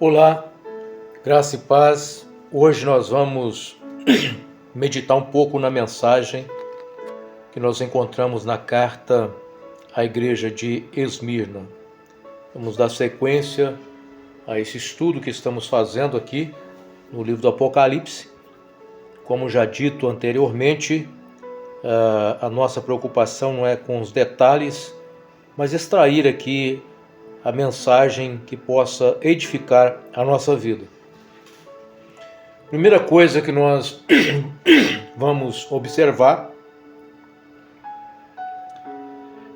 Olá, graça e paz. Hoje nós vamos meditar um pouco na mensagem que nós encontramos na carta à igreja de Esmirna. Vamos dar sequência a esse estudo que estamos fazendo aqui no livro do Apocalipse. Como já dito anteriormente, a nossa preocupação não é com os detalhes, mas extrair aqui a mensagem que possa edificar a nossa vida. Primeira coisa que nós vamos observar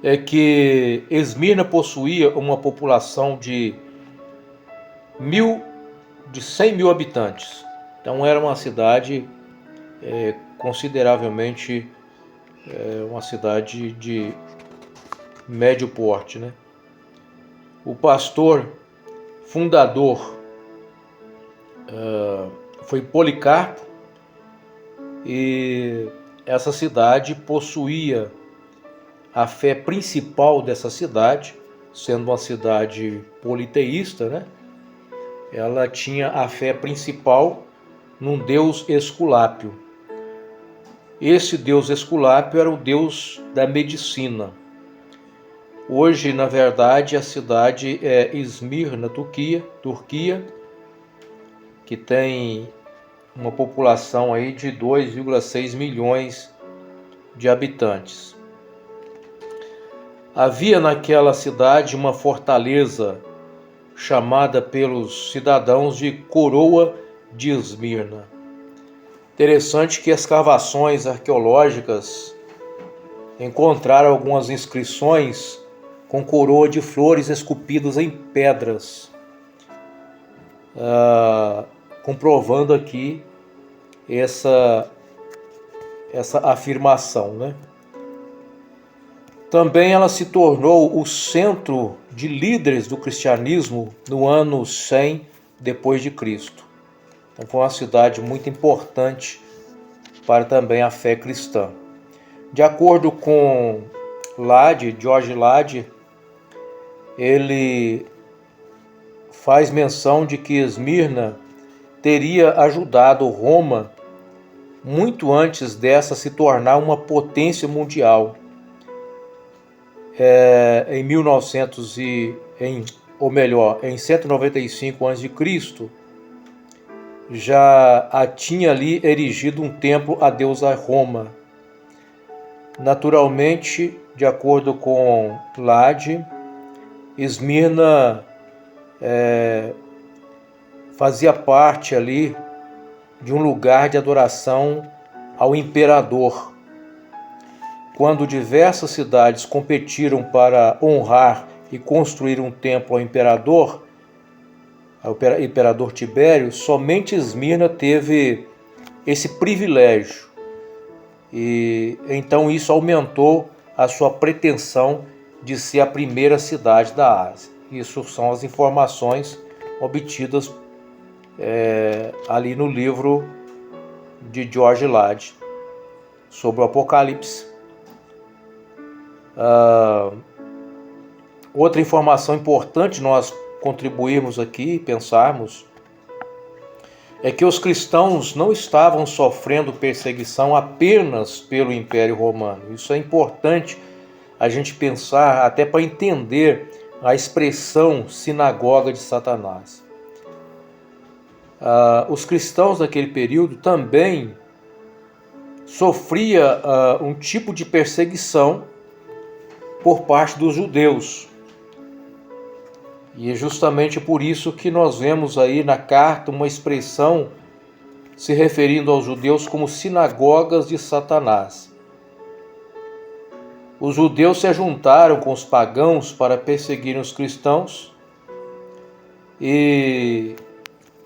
é que Esmirna possuía uma população de 100 mil habitantes. Então era uma cidade consideravelmente uma cidade de médio porte, né? O pastor fundador foi Policarpo, e essa cidade possuía a fé principal dessa cidade, sendo uma cidade politeísta, né? Ela tinha a fé principal num deus Esculápio. Esse deus Esculápio era o deus da medicina. Hoje, na verdade, a cidade é Esmirna, Turquia, que tem uma população aí de 2,6 milhões de habitantes. Havia naquela cidade uma fortaleza chamada pelos cidadãos de Coroa de Esmirna. Interessante que escavações arqueológicas encontraram algumas inscrições com coroa de flores esculpidas em pedras, comprovando aqui essa afirmação, né? Também ela se tornou o centro de líderes do cristianismo no ano 100 depois de Cristo. Então foi uma cidade muito importante para também a fé cristã. De acordo com George Lade, ele faz menção de que Esmirna teria ajudado Roma muito antes dessa se tornar uma potência mundial. Em 195 a.C., já tinha ali erigido um templo à deusa Roma. Naturalmente, de acordo com Lade, Esmirna fazia parte ali de um lugar de adoração ao imperador. Quando diversas cidades competiram para honrar e construir um templo ao imperador Tibério, somente Esmirna teve esse privilégio. E então isso aumentou a sua pretensão de ser a primeira cidade da Ásia. Isso são as informações obtidas ali no livro de George Lade sobre o Apocalipse. Outra informação importante nós contribuirmos aqui e pensarmos é que os cristãos não estavam sofrendo perseguição apenas pelo Império Romano. Isso é importante a gente pensar até para entender a expressão sinagoga de Satanás. Os cristãos daquele período também sofriam um tipo de perseguição por parte dos judeus. E é justamente por isso que nós vemos aí na carta uma expressão se referindo aos judeus como sinagogas de Satanás. Os judeus se juntaram com os pagãos para perseguirem os cristãos, e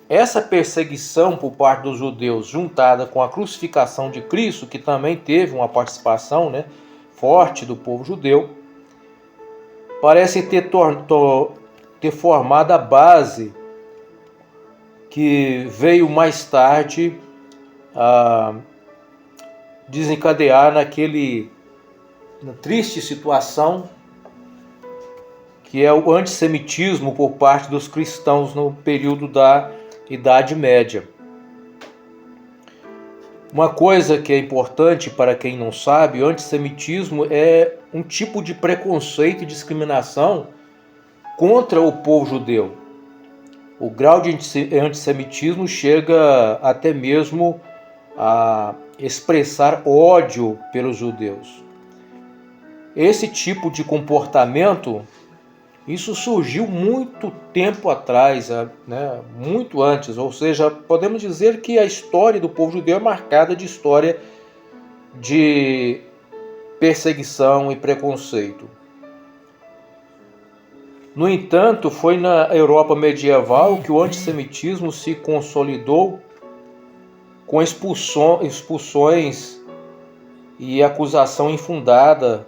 essa perseguição por parte dos judeus, juntada com a crucificação de Cristo, que também teve uma participação, né, forte do povo judeu, parece ter formado a base que veio mais tarde a desencadear na triste situação que é o antissemitismo por parte dos cristãos no período da Idade Média. Uma coisa que é importante para quem não sabe, o antissemitismo é um tipo de preconceito e discriminação contra o povo judeu. O grau de antissemitismo chega até mesmo a expressar ódio pelos judeus. Esse tipo de comportamento, isso surgiu muito tempo atrás, né? Muito antes, ou seja, podemos dizer que a história do povo judeu é marcada de história de perseguição e preconceito. No entanto, foi na Europa medieval que o antissemitismo se consolidou com expulsões e acusação infundada,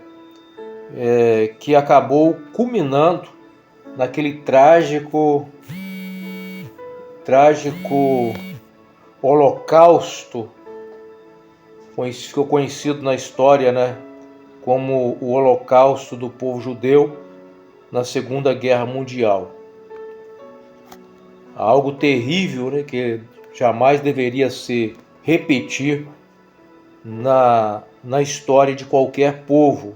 que acabou culminando naquele trágico holocausto, ficou conhecido na história, né, como o holocausto do povo judeu na Segunda Guerra Mundial. Algo terrível, né, que jamais deveria se repetir na história de qualquer povo.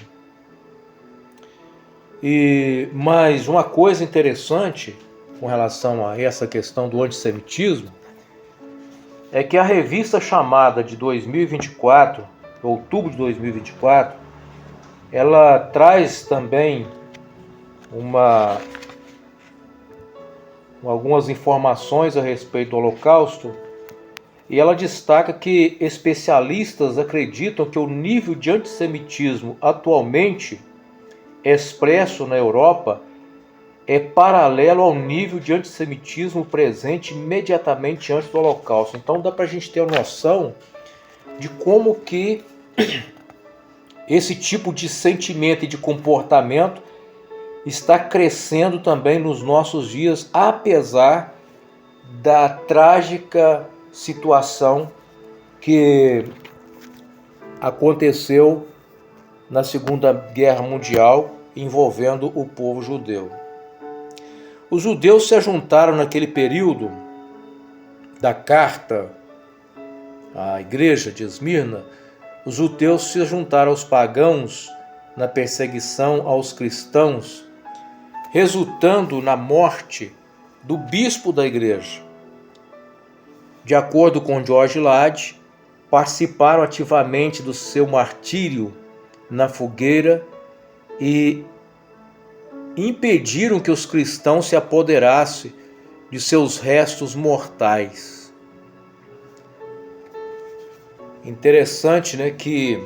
Mas uma coisa interessante com relação a essa questão do antissemitismo é que a revista chamada de 2024, outubro de 2024, ela traz também algumas informações a respeito do Holocausto, e ela destaca que especialistas acreditam que o nível de antissemitismo atualmente expresso na Europa é paralelo ao nível de antissemitismo presente imediatamente antes do Holocausto. Então dá para a gente ter uma noção de como que esse tipo de sentimento e de comportamento está crescendo também nos nossos dias, apesar da trágica situação que aconteceu na Segunda Guerra Mundial envolvendo o povo judeu. Os judeus se ajuntaram naquele período da carta à igreja de Esmirna. Os judeus se juntaram aos pagãos na perseguição aos cristãos, resultando na morte do bispo da igreja. De acordo com George Lade, participaram ativamente do seu martírio na fogueira e impediram que os cristãos se apoderassem de seus restos mortais. Interessante, né, que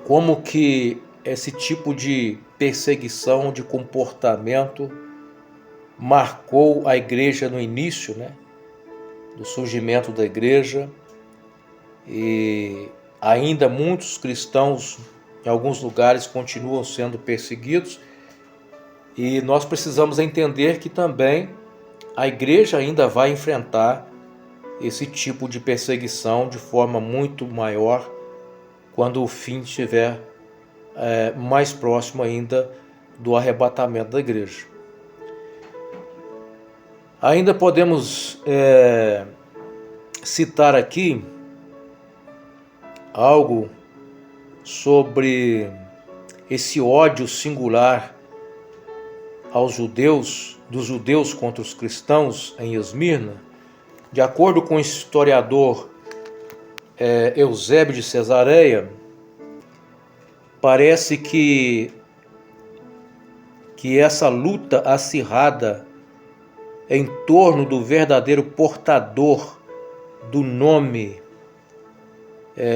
como que esse tipo de perseguição, de comportamento marcou a igreja no início, né, do surgimento da igreja, e ainda muitos cristãos em alguns lugares continuam sendo perseguidos, e nós precisamos entender que também a igreja ainda vai enfrentar esse tipo de perseguição de forma muito maior quando o fim estiver mais próximo ainda do arrebatamento da igreja. Ainda podemos citar aqui algo sobre esse ódio singular aos judeus, dos judeus contra os cristãos em Esmirna. De acordo com o historiador Eusébio de Cesareia, parece que essa luta acirrada em torno do verdadeiro portador do nome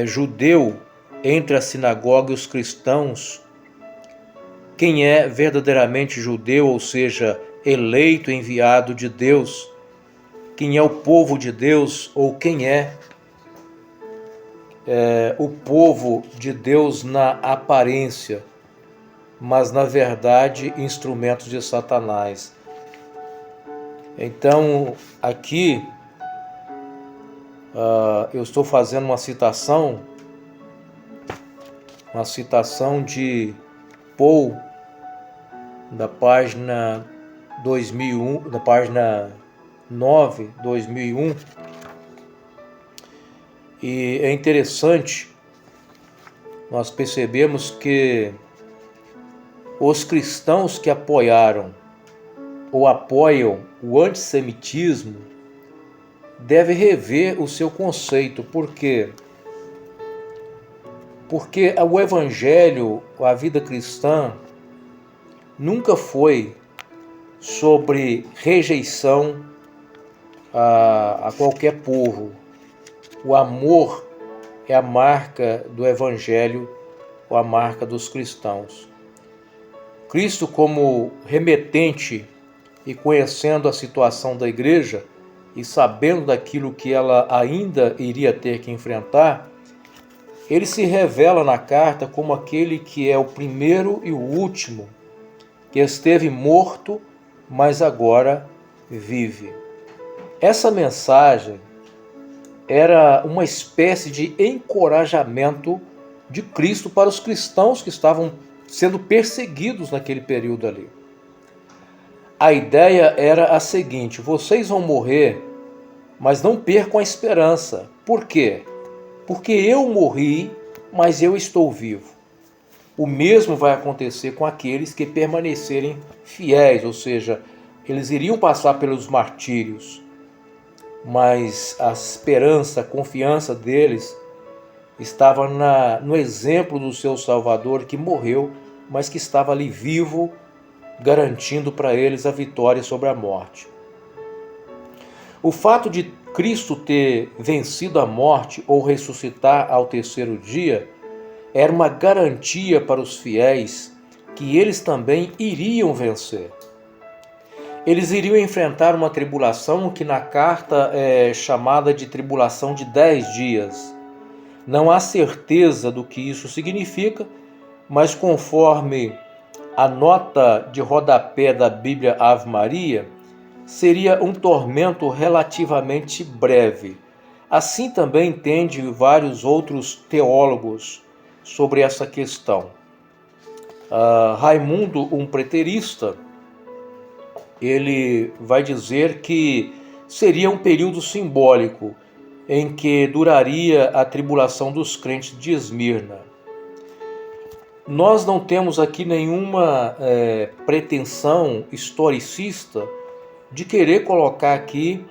judeu entre a sinagoga e os cristãos, quem é verdadeiramente judeu, ou seja, eleito, enviado de Deus, quem é o povo de Deus, ou quem é o povo de Deus na aparência, mas na verdade instrumentos de Satanás. Então, aqui eu estou fazendo uma citação de Paul da página 2001, da página 9, 2001. E é interessante, nós percebemos que os cristãos que apoiaram ou apoiam o antissemitismo devem rever o seu conceito. Por quê? Porque o evangelho, a vida cristã, nunca foi sobre rejeição a qualquer povo. O amor é a marca do evangelho, ou a marca dos cristãos. Cristo, como remetente e conhecendo a situação da igreja e sabendo daquilo que ela ainda iria ter que enfrentar, ele se revela na carta como aquele que é o primeiro e o último, que esteve morto, mas agora vive. Essa mensagem era uma espécie de encorajamento de Cristo para os cristãos que estavam sendo perseguidos naquele período ali. A ideia era a seguinte: vocês vão morrer, mas não percam a esperança. Por quê? Porque eu morri, mas eu estou vivo. O mesmo vai acontecer com aqueles que permanecerem fiéis, ou seja, eles iriam passar pelos martírios, mas a esperança, a confiança deles estava no exemplo do seu Salvador, que morreu, mas que estava ali vivo, garantindo para eles a vitória sobre a morte. O fato de Cristo ter vencido a morte ou ressuscitar ao terceiro dia era uma garantia para os fiéis que eles também iriam vencer. Eles iriam enfrentar uma tribulação que na carta é chamada de tribulação de 10 dias. Não há certeza do que isso significa, mas conforme a nota de rodapé da Bíblia Ave Maria, seria um tormento relativamente breve. Assim também entende vários outros teólogos sobre essa questão. Raimundo, um preterista, ele vai dizer que seria um período simbólico em que duraria a tribulação dos crentes de Esmirna. Nós não temos aqui nenhuma pretensão historicista de querer colocar aqui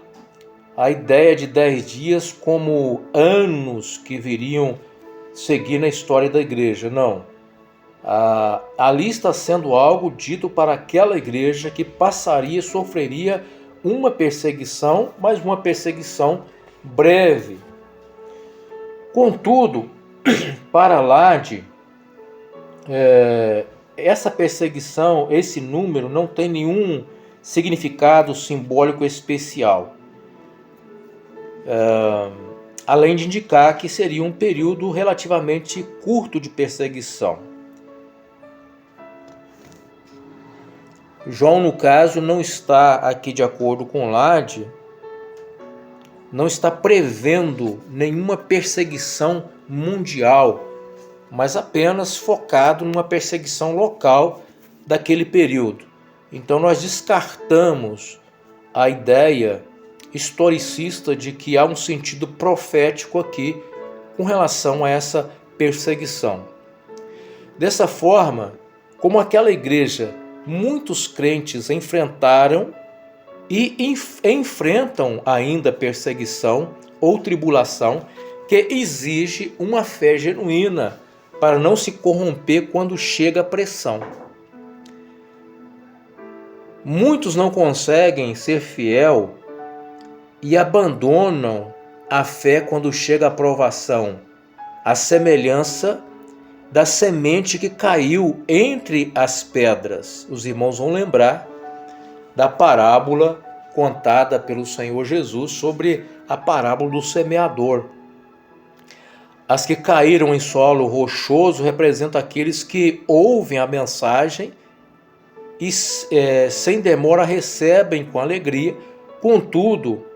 a ideia de 10 dias como anos que viriam seguir na história da igreja. Não. Ali está sendo algo dito para aquela igreja que passaria, sofreria uma perseguição, mas uma perseguição breve. Contudo, para Lade, essa perseguição, esse número, não tem nenhum significado simbólico especial, além de indicar que seria um período relativamente curto de perseguição. João, no caso, não está aqui, de acordo com Lade, não está prevendo nenhuma perseguição mundial, mas apenas focado numa perseguição local daquele período. Então nós descartamos a ideia historicista de que há um sentido profético aqui com relação a essa perseguição. Dessa forma, como aquela igreja, muitos crentes enfrentaram e enfrentam ainda perseguição ou tribulação que exige uma fé genuína para não se corromper quando chega a pressão. Muitos não conseguem ser fiel e abandonam a fé quando chega a provação, a semelhança da semente que caiu entre as pedras. Os irmãos vão lembrar da parábola contada pelo Senhor Jesus sobre a parábola do semeador. As que caíram em solo rochoso representam aqueles que ouvem a mensagem e sem demora recebem com alegria. Contudo,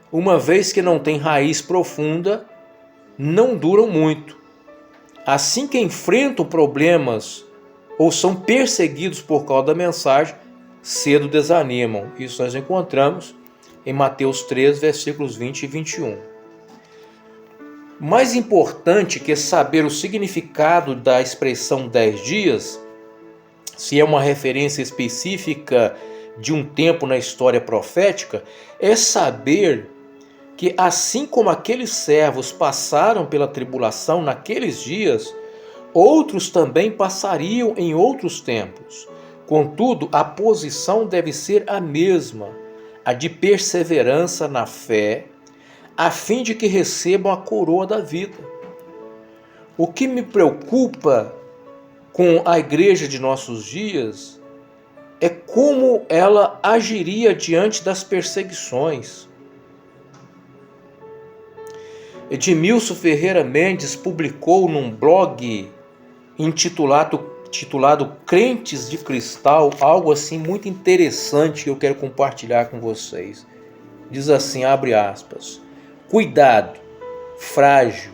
uma vez que não tem raiz profunda, não duram muito. Assim que enfrentam problemas ou são perseguidos por causa da mensagem, cedo desanimam. Isso nós encontramos em Mateus 3, versículos 20 e 21. Mais importante que saber o significado da expressão 10 dias, se é uma referência específica de um tempo na história profética, é saber que assim como aqueles servos passaram pela tribulação naqueles dias, outros também passariam em outros tempos. Contudo, a posição deve ser a mesma, a de perseverança na fé, a fim de que recebam a coroa da vida. O que me preocupa com a igreja de nossos dias é como ela agiria diante das perseguições. Edmilson Ferreira Mendes publicou num blog intitulado Crentes de Cristal algo assim muito interessante que eu quero compartilhar com vocês. Diz assim, abre aspas: cuidado, frágil,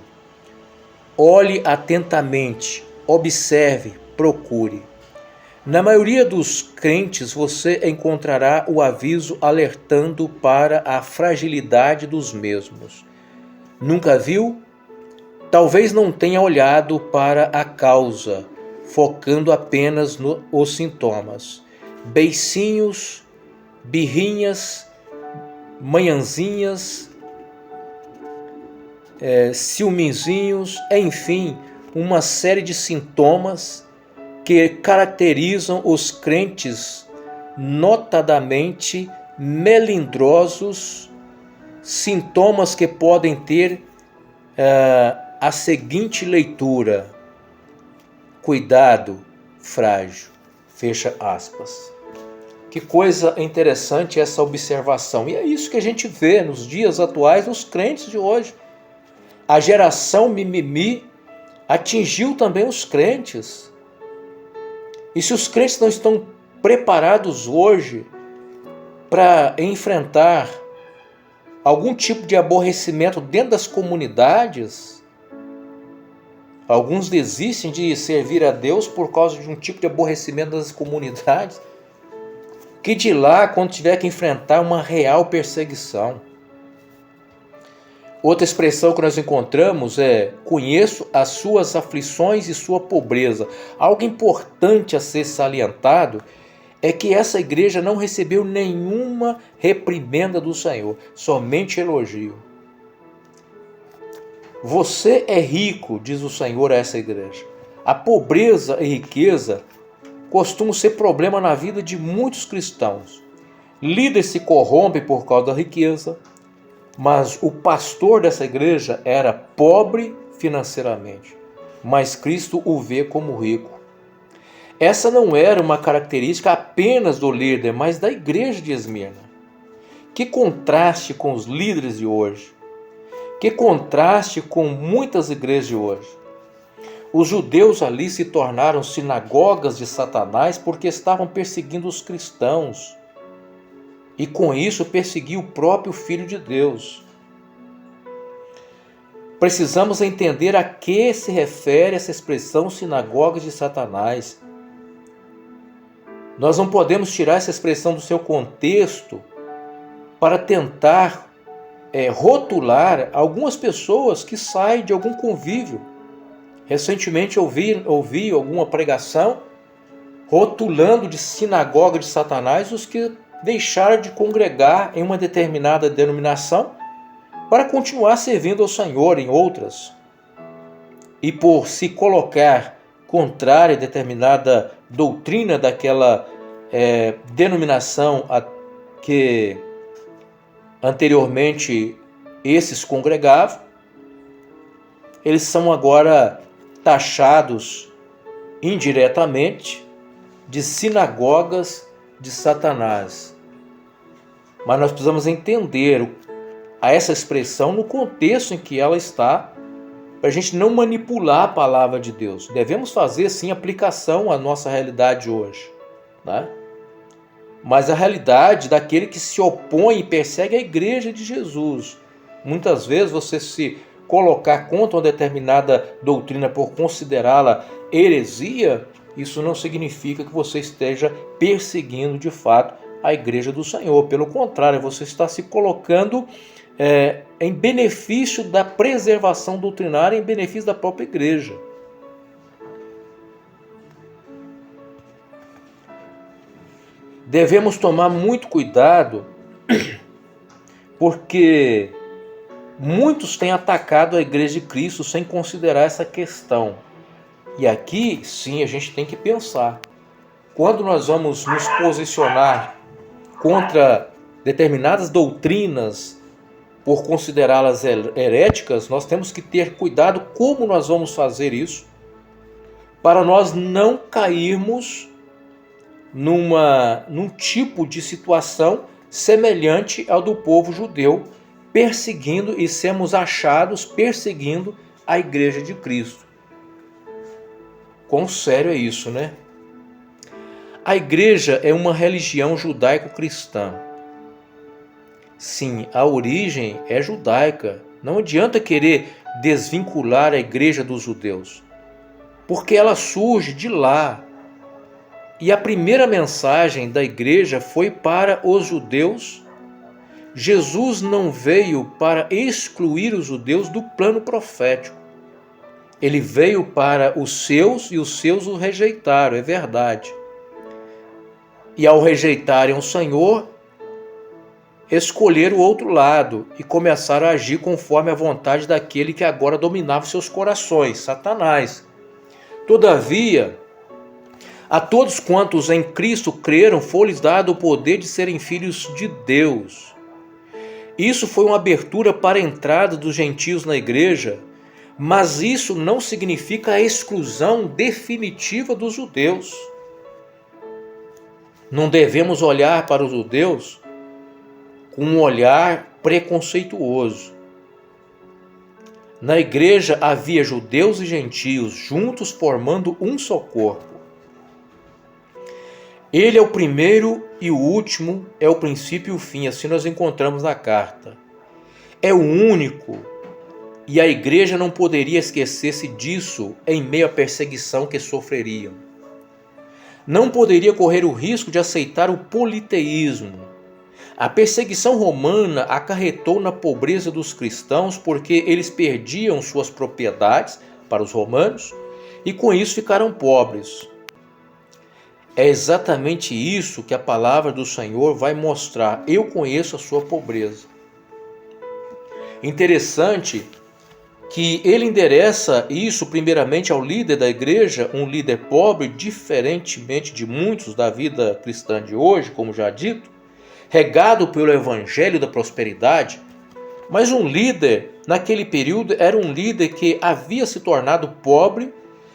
olhe atentamente, observe, procure. Na maioria dos crentes você encontrará o aviso alertando para a fragilidade dos mesmos. Nunca viu? Talvez não tenha olhado para a causa, focando apenas nos sintomas. Beicinhos, birrinhas, manhãzinhas, ciúmezinhos, enfim, uma série de sintomas que caracterizam os crentes notadamente melindrosos, sintomas que podem ter a seguinte leitura: cuidado, frágil, fecha aspas. Que coisa interessante essa observação. E é isso que a gente vê nos dias atuais, nos crentes de hoje. A geração mimimi atingiu também os crentes. E se os crentes não estão preparados hoje para enfrentar algum tipo de aborrecimento dentro das comunidades, alguns desistem de servir a Deus por causa de um tipo de aborrecimento das comunidades, que de lá quando tiver que enfrentar uma real perseguição. Outra expressão que nós encontramos é: conheço as suas aflições e sua pobreza. Algo importante a ser salientado é que essa igreja não recebeu nenhuma reprimenda do Senhor, somente elogio. Você é rico, diz o Senhor a essa igreja. A pobreza e riqueza costumam ser problema na vida de muitos cristãos. Líderes se corrompem por causa da riqueza, mas o pastor dessa igreja era pobre financeiramente, mas Cristo o vê como rico. Essa não era uma característica apenas do líder, mas da igreja de Esmirna. Que contraste com os líderes de hoje. Que contraste com muitas igrejas de hoje. Os judeus ali se tornaram sinagogas de Satanás porque estavam perseguindo os cristãos. E com isso perseguiu o próprio Filho de Deus. Precisamos entender a que se refere essa expressão sinagogas de Satanás. Nós não podemos tirar essa expressão do seu contexto para tentar rotular algumas pessoas que saem de algum convívio. Recentemente ouvi alguma pregação rotulando de sinagoga de Satanás os que deixaram de congregar em uma determinada denominação para continuar servindo ao Senhor em outras. E por se colocar contrária a determinada doutrina daquela denominação a que anteriormente esses congregavam, eles são agora taxados indiretamente de sinagogas de Satanás. Mas nós precisamos entender essa expressão no contexto em que ela está, para a gente não manipular a palavra de Deus. Devemos fazer sim aplicação à nossa realidade hoje, né? Mas a realidade daquele que se opõe e persegue a igreja de Jesus. Muitas vezes você se colocar contra uma determinada doutrina por considerá-la heresia, isso não significa que você esteja perseguindo de fato a igreja do Senhor. Pelo contrário, você está se colocando em benefício da preservação doutrinária, em benefício da própria igreja. Devemos tomar muito cuidado, porque muitos têm atacado a igreja de Cristo sem considerar essa questão. E aqui, sim, a gente tem que pensar. Quando nós vamos nos posicionar contra determinadas doutrinas, por considerá-las heréticas, nós temos que ter cuidado como nós vamos fazer isso, para nós não cairmos num tipo de situação semelhante ao do povo judeu, perseguindo e sermos achados perseguindo a igreja de Cristo. Quão sério é isso, né? A igreja é uma religião judaico-cristã. Sim, a origem é judaica. Não adianta querer desvincular a igreja dos judeus, porque ela surge de lá. E a primeira mensagem da igreja foi para os judeus. Jesus não veio para excluir os judeus do plano profético. Ele veio para os seus e os seus o rejeitaram, é verdade. E ao rejeitarem o Senhor, escolheram o outro lado e começaram a agir conforme a vontade daquele que agora dominava seus corações, Satanás. Todavia, a todos quantos em Cristo creram, foi-lhes dado o poder de serem filhos de Deus. Isso foi uma abertura para a entrada dos gentios na igreja, mas isso não significa a exclusão definitiva dos judeus. Não devemos olhar para os judeus com um olhar preconceituoso. Na igreja havia judeus e gentios juntos formando um só corpo. Ele é o primeiro e o último, é o princípio e o fim, assim nós encontramos na carta. É o único, e a igreja não poderia esquecer-se disso em meio à perseguição que sofreriam. Não poderia correr o risco de aceitar o politeísmo. A perseguição romana acarretou na pobreza dos cristãos porque eles perdiam suas propriedades para os romanos e com isso ficaram pobres. É exatamente isso que a palavra do Senhor vai mostrar. Eu conheço a sua pobreza. Interessante que ele endereça isso primeiramente ao líder da igreja, um líder pobre, diferentemente de muitos da vida cristã de hoje, como já dito, regado pelo evangelho da prosperidade, mas um líder naquele período era um líder que havia se tornado pobre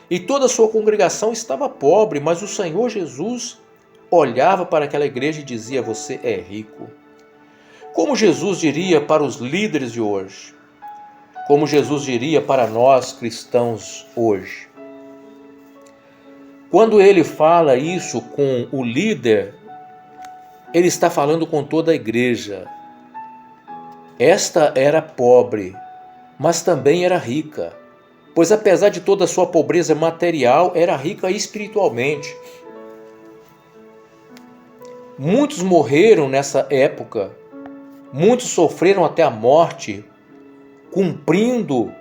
e toda a sua congregação estava pobre, mas o Senhor Jesus olhava para aquela igreja e dizia: você é rico. Como Jesus diria para os líderes de hoje? Como Jesus diria para nós cristãos hoje? Quando ele fala isso com o líder, ele está falando com toda a igreja. Esta era pobre, mas também era rica, pois apesar de toda a sua pobreza material, era rica espiritualmente. Muitos morreram nessa época, muitos sofreram até a morte, cumprindo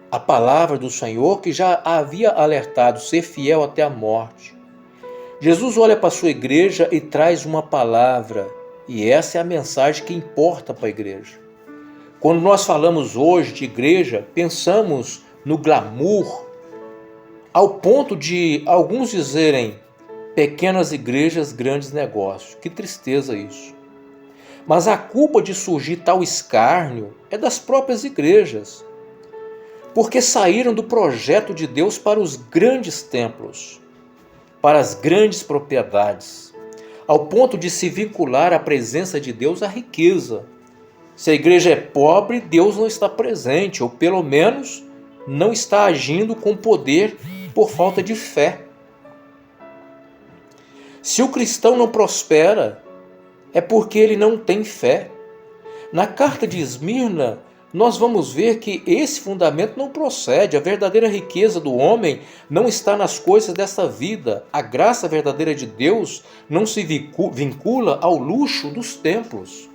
a palavra do Senhor que já havia alertado, ser fiel até a morte. Jesus olha para a sua igreja e traz uma palavra, e essa é a mensagem que importa para a igreja. Quando nós falamos hoje de igreja, pensamos no glamour, ao ponto de alguns dizerem pequenas igrejas, grandes negócios. Que tristeza isso. Mas a culpa de surgir tal escárnio é das próprias igrejas, porque saíram do projeto de Deus para os grandes templos, para as grandes propriedades, ao ponto de se vincular à presença de Deus à riqueza. Se a igreja é pobre, Deus não está presente, ou pelo menos não está agindo com poder por falta de fé. Se o cristão não prospera, é porque ele não tem fé. Na carta de Esmirna, nós vamos ver que esse fundamento não procede. A verdadeira riqueza do homem não está nas coisas dessa vida. A graça verdadeira de Deus não se vincula ao luxo dos templos.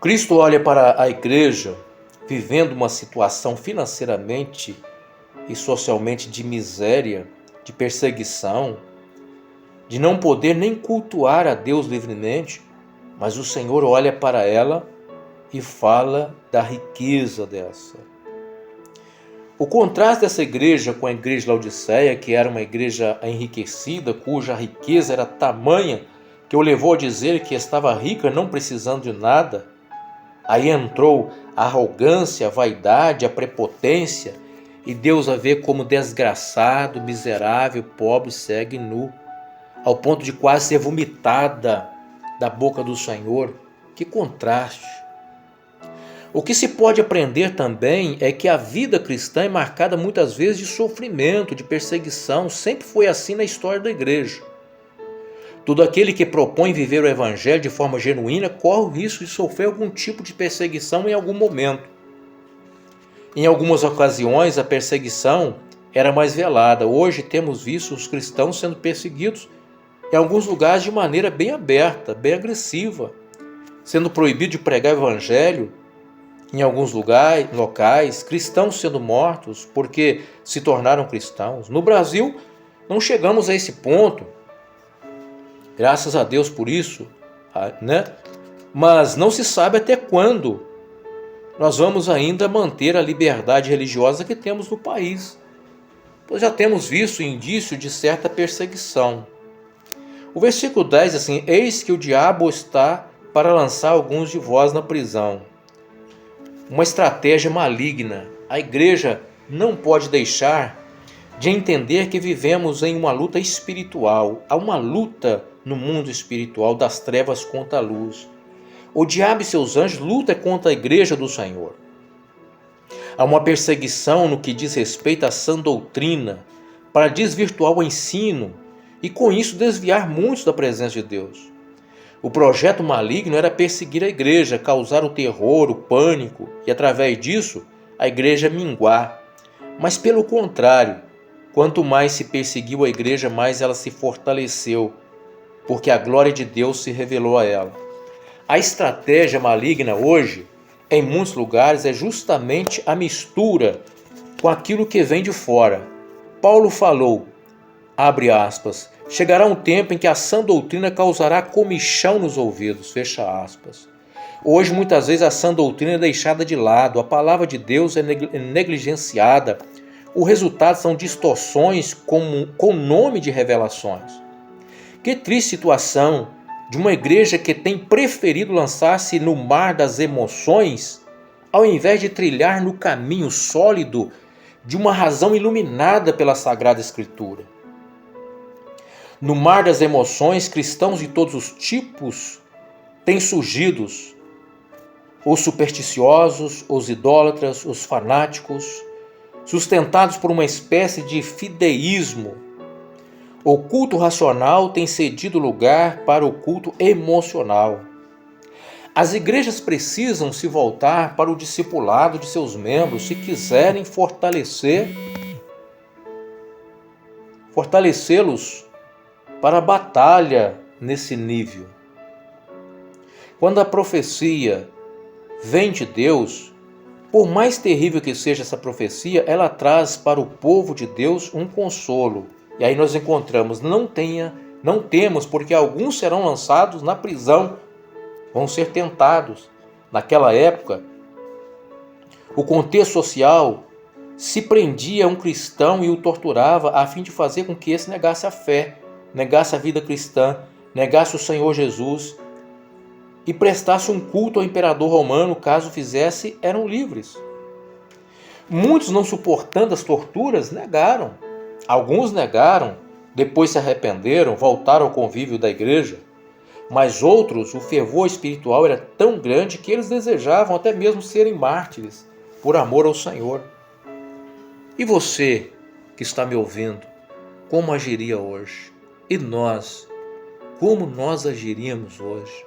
Cristo olha para a igreja vivendo uma situação financeiramente e socialmente de miséria, de perseguição, de não poder nem cultuar a Deus livremente, mas o Senhor olha para ela e fala da riqueza dessa. O contraste dessa igreja com a igreja de Laodiceia, que era uma igreja enriquecida, cuja riqueza era tamanha, que o levou a dizer que estava rica, não precisando de nada. Aí entrou a arrogância, a vaidade, a prepotência, e Deus a vê como desgraçado, miserável, pobre, cego e nu, ao ponto de quase ser vomitada da boca do Senhor. Que contraste! O que se pode aprender também é que a vida cristã é marcada muitas vezes de sofrimento, de perseguição. Sempre foi assim na história da igreja. Todo aquele que propõe viver o evangelho de forma genuína corre o risco de sofrer algum tipo de perseguição em algum momento. Em algumas ocasiões a perseguição era mais velada. Hoje temos visto os cristãos sendo perseguidos em alguns lugares de maneira bem aberta, bem agressiva, sendo proibido de pregar o evangelho. Em alguns locais, cristãos sendo mortos porque se tornaram cristãos. No Brasil, não chegamos a esse ponto. Graças a Deus por isso, né? Mas não se sabe até quando nós vamos ainda manter a liberdade religiosa que temos no país, pois já temos visto indício de certa perseguição. O versículo 10 diz assim: eis que o diabo está para lançar alguns de vós na prisão. Uma estratégia maligna. A igreja não pode deixar de entender que vivemos em uma luta espiritual. Há uma luta no mundo espiritual das trevas contra a luz. O diabo e seus anjos lutam contra a igreja do Senhor. Há uma perseguição no que diz respeito à sã doutrina, para desvirtuar o ensino e com isso desviar muitos da presença de Deus. O projeto maligno era perseguir a igreja, causar o terror, o pânico e através disso a igreja minguar. Mas pelo contrário, quanto mais se perseguiu a igreja, mais ela se fortaleceu, porque a glória de Deus se revelou a ela. A estratégia maligna hoje, em muitos lugares, é justamente a mistura com aquilo que vem de fora. Paulo falou, abre aspas, chegará um tempo em que a sã doutrina causará comichão nos ouvidos, fecha aspas. Hoje, muitas vezes, a sã doutrina é deixada de lado, a palavra de Deus é negligenciada. O resultado são distorções com nome de revelações. Que triste situação de uma igreja que tem preferido lançar-se no mar das emoções, ao invés de trilhar no caminho sólido de uma razão iluminada pela Sagrada Escritura. No mar das emoções, cristãos de todos os tipos têm surgido, os supersticiosos, os idólatras, os fanáticos, sustentados por uma espécie de fideísmo. O culto racional tem cedido lugar para o culto emocional. As igrejas precisam se voltar para o discipulado de seus membros se quiserem fortalecê-los para a batalha nesse nível. Quando a profecia vem de Deus, por mais terrível que seja essa profecia, ela traz para o povo de Deus um consolo. E aí nós encontramos, não temos, porque alguns serão lançados na prisão, vão ser tentados. Naquela época, o contexto social se prendia a um cristão e o torturava a fim de fazer com que esse negasse a fé, negasse a vida cristã, negasse o Senhor Jesus e prestasse um culto ao imperador romano. Caso fizesse, eram livres. Muitos, não suportando as torturas, negaram. Alguns negaram, depois se arrependeram, voltaram ao convívio da igreja. Mas outros, o fervor espiritual era tão grande que eles desejavam até mesmo serem mártires por amor ao Senhor. E você que está me ouvindo, como agiria hoje? E nós, como nós agiríamos hoje?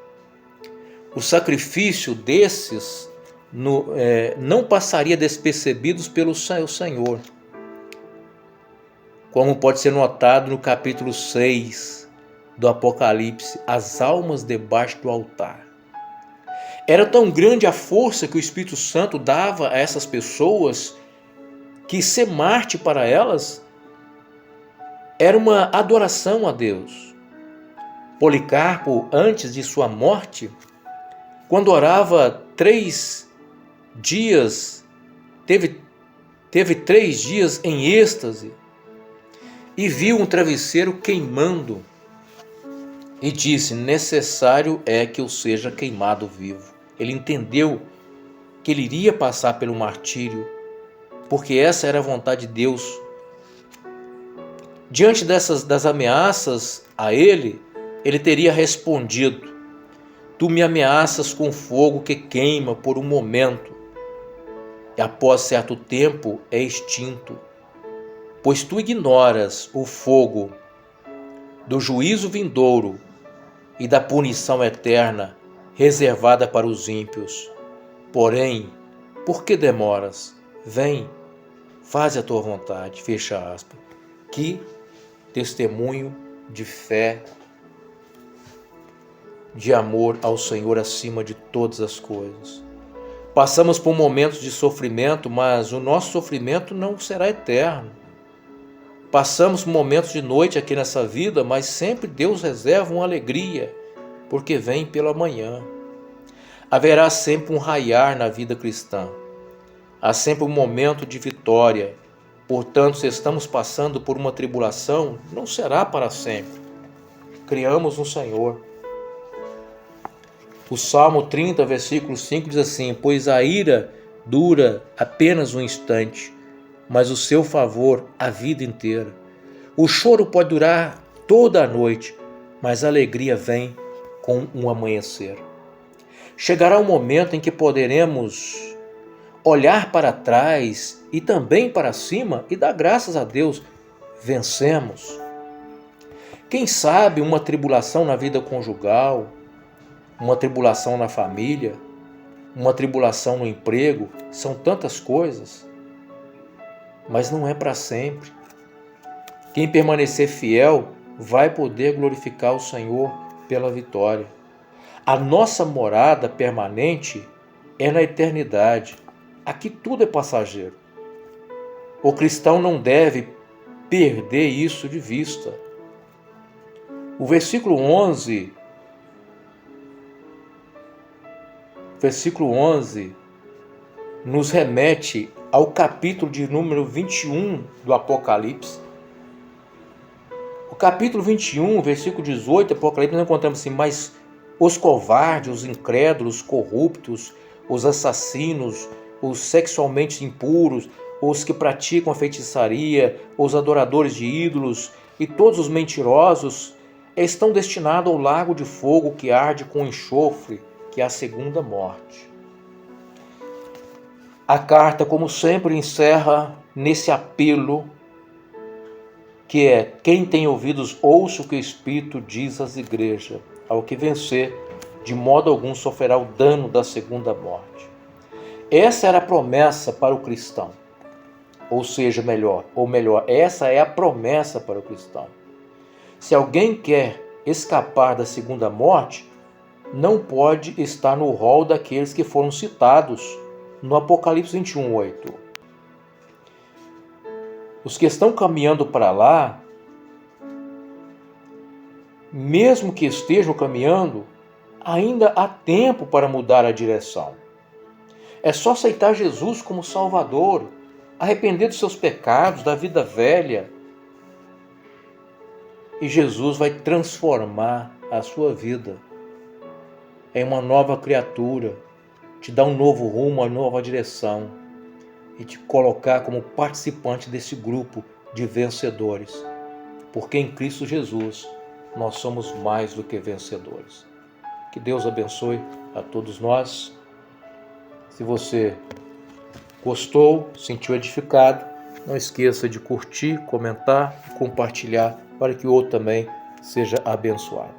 o sacrifício desses não passaria despercebidos pelo Senhor, como pode ser notado no capítulo 6 do Apocalipse, as almas debaixo do altar. Era tão grande a força que o Espírito Santo dava a essas pessoas que ser Marte para elas era uma adoração a Deus. Policarpo, antes de sua morte, quando orava 3 dias, teve 3 dias em êxtase e viu um travesseiro queimando e disse: necessário é que eu seja queimado vivo. Ele entendeu que ele iria passar pelo martírio, porque essa era a vontade de Deus. Diante das ameaças a ele teria respondido: tu me ameaças com fogo que queima por um momento, e após certo tempo é extinto, pois tu ignoras o fogo do juízo vindouro e da punição eterna reservada para os ímpios. Porém, por que demoras? Vem, faz a tua vontade. Fecha aspas. Que testemunho de fé, de amor ao Senhor acima de todas as coisas. Passamos por momentos de sofrimento, mas o nosso sofrimento não será eterno. Passamos por momentos de noite aqui nessa vida, mas sempre Deus reserva uma alegria, porque vem pela manhã. Haverá sempre um raiar na vida cristã. Há sempre um momento de vitória. Portanto, se estamos passando por uma tribulação, não será para sempre. Criamos no Senhor. O Salmo 30, versículo 5 diz assim: pois a ira dura apenas um instante, mas o seu favor a vida inteira. O choro pode durar toda a noite, mas a alegria vem com um amanhecer. Chegará um momento em que poderemos olhar para trás e também para cima e dar graças a Deus. Vencemos. Quem sabe uma tribulação na vida conjugal, uma tribulação na família, uma tribulação no emprego, são tantas coisas, mas não é para sempre. Quem permanecer fiel vai poder glorificar o Senhor pela vitória. A nossa morada permanente é na eternidade. Aqui tudo é passageiro. O cristão não deve perder isso de vista. O versículo 11 nos remete ao capítulo de número 21 do Apocalipse. O capítulo 21, versículo 18 do Apocalipse, nós encontramos assim: mas os covardes, os incrédulos, os corruptos, os assassinos, os sexualmente impuros, os que praticam a feitiçaria, os adoradores de ídolos e todos os mentirosos estão destinados ao lago de fogo que arde com enxofre, que é a segunda morte. A carta, como sempre, encerra nesse apelo que é: quem tem ouvidos, ouça o que o Espírito diz às igrejas. Ao que vencer, de modo algum sofrerá o dano da segunda morte. Essa era a promessa para o cristão. Ou melhor, essa é a promessa para o cristão. Se alguém quer escapar da segunda morte, não pode estar no rol daqueles que foram citados no Apocalipse 21:8. Os que estão caminhando para lá, mesmo que estejam caminhando, ainda há tempo para mudar a direção. É só aceitar Jesus como Salvador, arrepender dos seus pecados, da vida velha, e Jesus vai transformar a sua vida em uma nova criatura, te dar um novo rumo, uma nova direção e te colocar como participante desse grupo de vencedores, porque em Cristo Jesus nós somos mais do que vencedores. Que Deus abençoe a todos nós. Se você gostou, sentiu edificado, não esqueça de curtir, comentar e compartilhar para que o outro também seja abençoado.